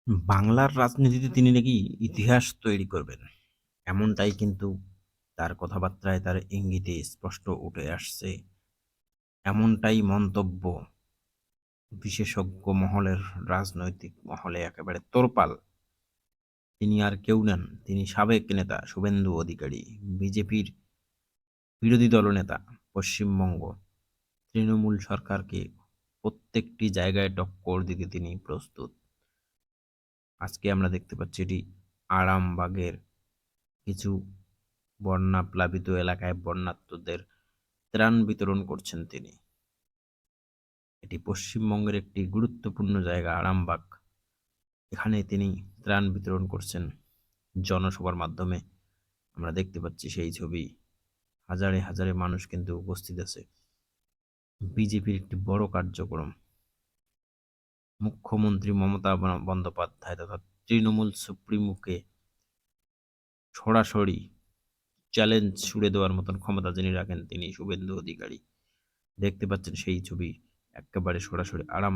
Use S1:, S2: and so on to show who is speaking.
S1: বাংলার রাজনীতিতে তিনি নাকি ইতিহাস তৈরি করবেন। এমনটাই কিন্তু তার কথাবার্তায়, তার ইঙ্গিতে স্পষ্ট উঠে আসছে। এমনটাই মন্তব্য বিশেষজ্ঞ মহলের, রাজনৈতিক মহলে একেবারে তোলপাড়। তিনি আর কেউ নেন, তিনি সাবেক নেতা শুভেন্দু অধিকারী, বিজেপির বিরোধী দলনেতা। পশ্চিমবঙ্গ তৃণমূল সরকারকে প্রত্যেকটি জায়গায় টক্কর দিতে তিনি প্রস্তুত। আজকে আমরা দেখতে পাচ্ছি এটি আরামবাগের কিছু বন্যা প্লাবিত এলাকায় বন্যার্তদের ত্রাণ বিতরণ করছেন তিনি। এটি পশ্চিমবঙ্গের একটি গুরুত্বপূর্ণ জায়গা আরামবাগ। এখানে তিনি ত্রাণ বিতরণ করছেন জনসভার মাধ্যমে। আমরা দেখতে পাচ্ছি সেই ছবি। হাজারে হাজারে মানুষ কিন্তু উপস্থিত আছে। বিজেপির একটি বড় কার্যক্রম। মুখ্যমন্ত্রী মমতা বন্দ্যোপাধ্যায় তথা তৃণমূল সুপ্রিমোকে সরাসরি চ্যালেঞ্জ ছুড়ে দেওয়ার মতন ক্ষমতা যিনি রাখেন তিনি শুভেন্দু অধিকারী। দেখতে পাচ্ছেন সেই ছবি, একেবারে সরাসরি আরাম